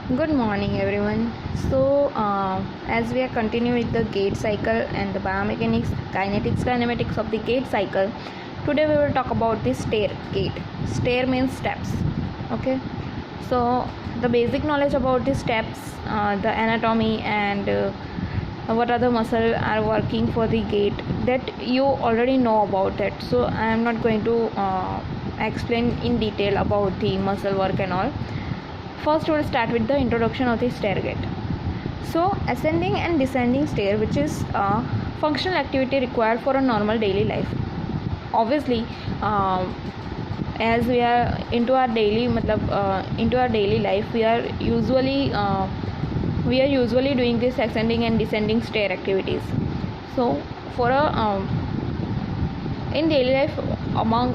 Good morning, everyone. As we are continuing with the gait cycle and the biomechanics, kinetics, kinematics of the gait cycle, today we will talk about the stair gait. Stair means steps. Okay, so the basic knowledge about the steps, the anatomy, and what other muscle are working for the gait, that you already know about that. So I am not going to explain in detail about the muscle work and all. First, we'll start with the introduction of the stair gait. So, ascending and descending stair, which is a functional activity required for a normal daily life. Obviously, as we are into our daily life, we are usually doing this ascending and descending stair activities. So, for a in daily life, among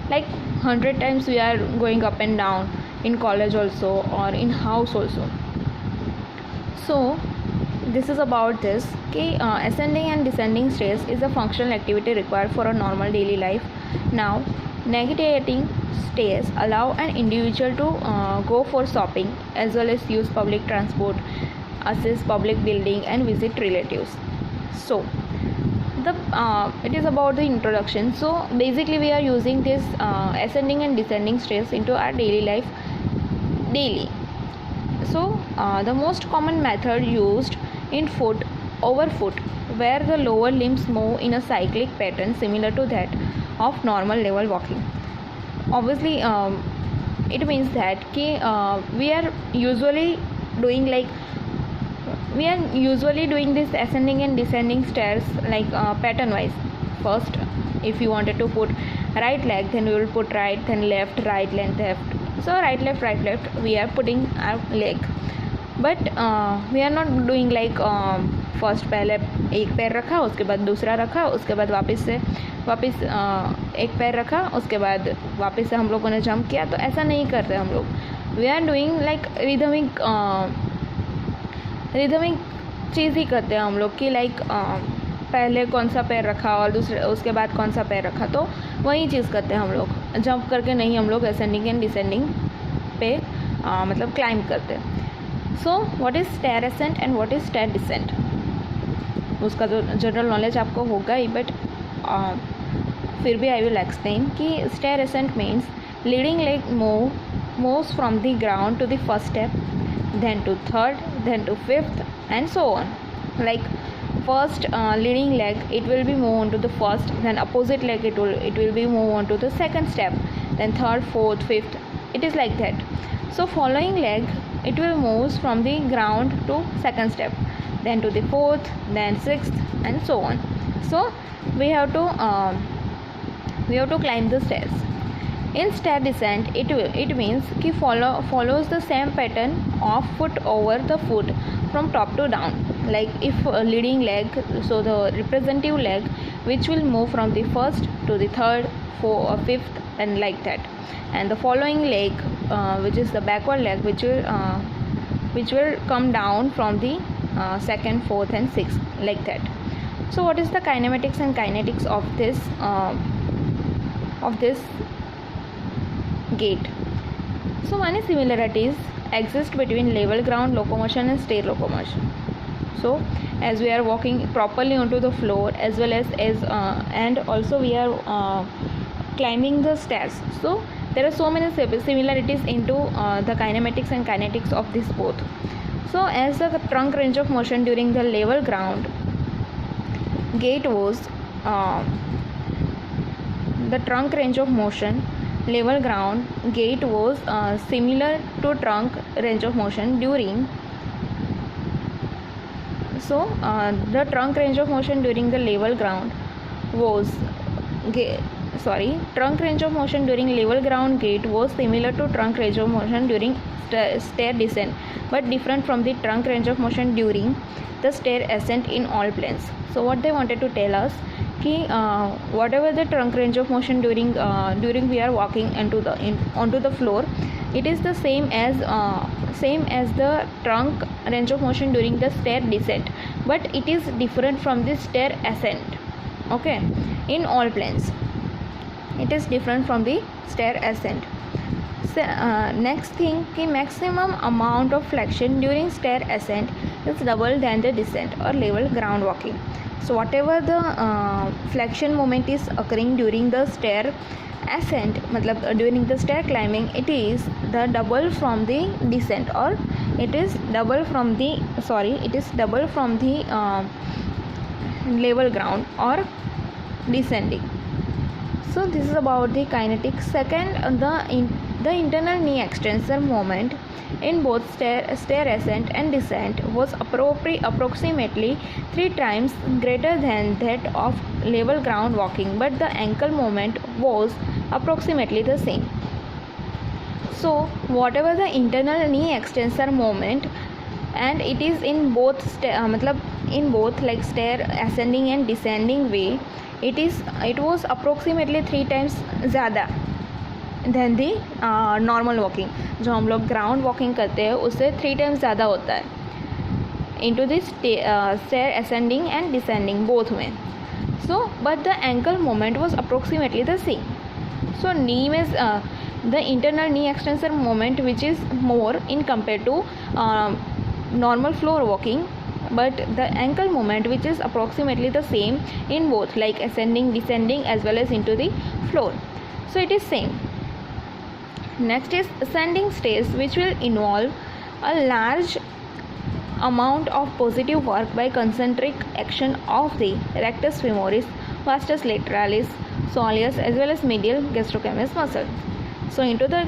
like 100 times we are going up and down in college also or in house also. So this is about this. Okay, ascending and descending stairs is a functional activity required for a normal daily life. Now, navigating stairs allow an individual to go for shopping as well as use public transport, access public building, and visit relatives. So it is about the introduction. So basically we are using this ascending and descending stairs into our daily life daily. So the most common method used in foot over foot, where the lower limbs move in a cyclic pattern similar to that of normal level walking. Obviously it means that we are usually doing this ascending and descending stairs like pattern wise. First, if you wanted to put right leg, then we will put right, then left, right, left. So right left we are putting our leg, but we are not doing like first पहले एक पैर रखा, उसके बाद दूसरा रखा, उसके बाद वापस एक पैर रखा, उसके बाद वापस से हम लोगों ने जंप किया. तो ऐसा नहीं करते हम लोग. We are doing like rhythmic चीज़ ही करते हैं हम लोग कि लाइक पहले कौन सा पैर रखा और उसके बाद कौन सा पैर रखा. तो वही चीज़ करते हैं हम लोग. जंप करके नहीं हम लोग असेंडिंग एंड डिसेंडिंग पे मतलब क्लाइंब करते हैं. So what is stair ascent and what is stair descent, उसका तो जनरल नॉलेज आपको होगा ही, बट फिर भी आई विल एक्सप्लेन कि stair ascent means leading leg moves from the ground to the first step, then to third, then to fifth, and so on. Like first leading leg, it will be move on to the first, then opposite leg it will be move on to the second step, then third, fourth, fifth. It is like that. So following leg, it will move from the ground to second step, then to the fourth, then sixth, and so on. So we have to climb the stairs. In stair descent, it means कि follows the same pattern of foot over the foot from top to down. Like if leading leg, so the representative leg, which will move from the first to the third, fourth, fifth, and like that. And the following leg, which is the backward leg, which will come down from the second, fourth, and sixth, like that. So what is the kinematics and kinetics of this gait? So many similarities exist between level ground locomotion and stair locomotion. So as we are walking properly onto the floor, as well as and also we are climbing the stairs. So there are so many similarities into the kinematics and kinetics of this both. So as the trunk range of motion during the level ground gait was the trunk range of motion level ground gait was similar to trunk range of motion during the trunk range of motion during the level ground trunk range of motion during level ground gait was similar to trunk range of motion during stair descent, but different from the trunk range of motion during the stair ascent in all planes. So what they wanted to tell us कि whatever the trunk range of motion during we are walking onto the floor, it is the same as the trunk range of motion during the stair descent, but it is different from the stair ascent. Okay, in all planes it is different from the stair ascent. Next thing कि maximum amount of flexion during stair ascent is double than the descent or level ground walking. So whatever the flexion moment is occurring during the stair ascent, मतलब during the stair climbing, it is the double from the descent, or it is double from the level ground or descending. So this is about the kinetics. Second, the internal knee extensor moment in both stair ascent and descent was approximately 3 times greater than that of level ground walking, but the ankle moment was approximately the same. So whatever the internal knee extensor moment, and it is in both like stair ascending and descending way, it was approximately 3 times ज़्यादा than the normal walking. जो हम लोग ground walking करते हैं उससे 3 times ज़्यादा होता है into this stair ascending and descending both में. So but the ankle moment was approximately the same. So knee means the internal knee extensor moment which is more in compared to normal floor walking, but the ankle moment which is approximately the same in both like ascending, descending as well as into the floor. So it is same. Next is ascending stairs, which will involve a large amount of positive work by concentric action of the rectus femoris, vastus lateralis, soleus as well as medial gastrocnemius muscle. So into the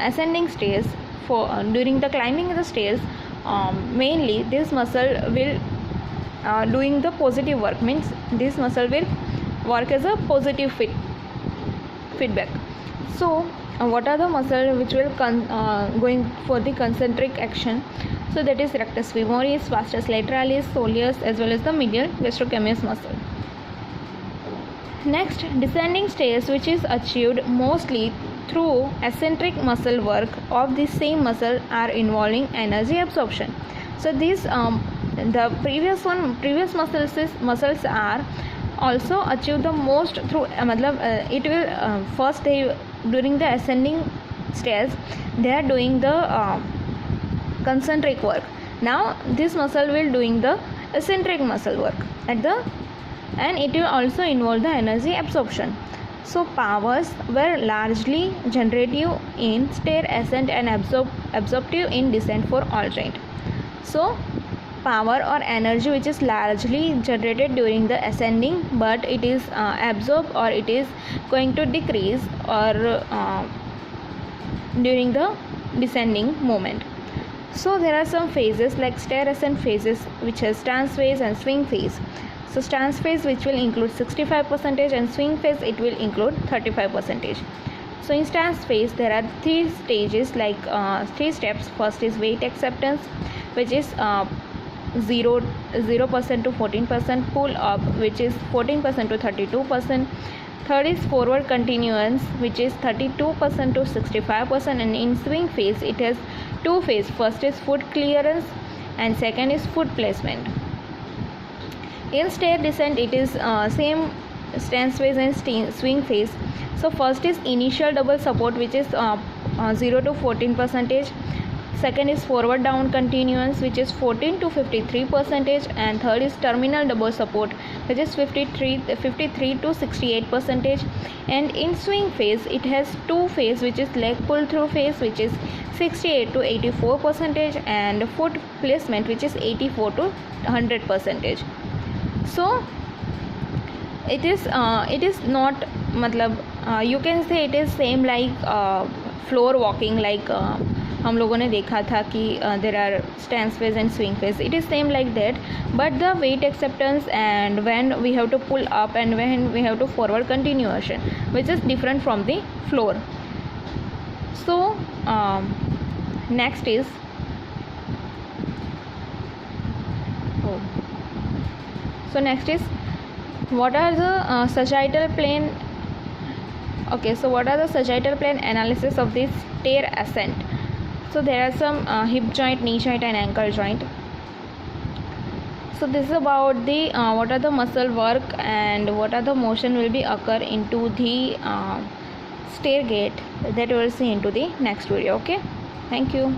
ascending stairs, for during the climbing the stairs, mainly this muscle will doing the positive work, means this muscle will work as a positive feedback. So what are the muscle which will going for the concentric action? So that is rectus femoris, vastus lateralis, soleus as well as the medial gastrocnemius muscle. Next, descending stairs, which is achieved mostly through eccentric muscle work of the same muscle, are involving energy absorption. So these the previous muscles are also achieve the most through it will first they during the ascending stairs they are doing the concentric work. Now this muscle will doing the eccentric muscle work and it will also involve the energy absorption. So powers were largely generative in stair ascent and absorptive in descent for all joint. So power or energy which is largely generated during the ascending, but it is absorbed or it is going to decrease or during the descending moment. So there are some phases like stair ascent phases, which has stance phase and swing phase. So stance phase which will include 65% and swing phase it will include 35%. So in stance phase there are 3 stages like 3 steps. First is weight acceptance, which is 0% to 14%, pull up which is 14% to 32%. Third is forward continuance, which is 32% to 65%, and in swing phase it has 2 phases. First is foot clearance and second is foot placement. In stair descent it is same stance phase and swing phase. So first is initial double support, which is 0 to 14%. Second is forward down continuance, which is 14 to 53%, and third is terminal double support, which is 53 to 68%. And in swing phase it has 2 phase, which is leg pull through phase, which is 68 to 84%, and foot placement, which is 84 to 100%. So it is not you can say it is same like floor walking, like हम लोगों ने देखा था कि there are stance phase and swing phase. It is same like that, but the weight acceptance and when we have to pull up and when we have to forward continuation, which is different from the floor. So next is what are the sagittal plane. Okay, so what are the sagittal plane analysis of this stair ascent? So there are some hip joint, knee joint and ankle joint. So this is about the what are the muscle work and what are the motion will be occur into the stair gate that we will see into the next video. Okay, thank you.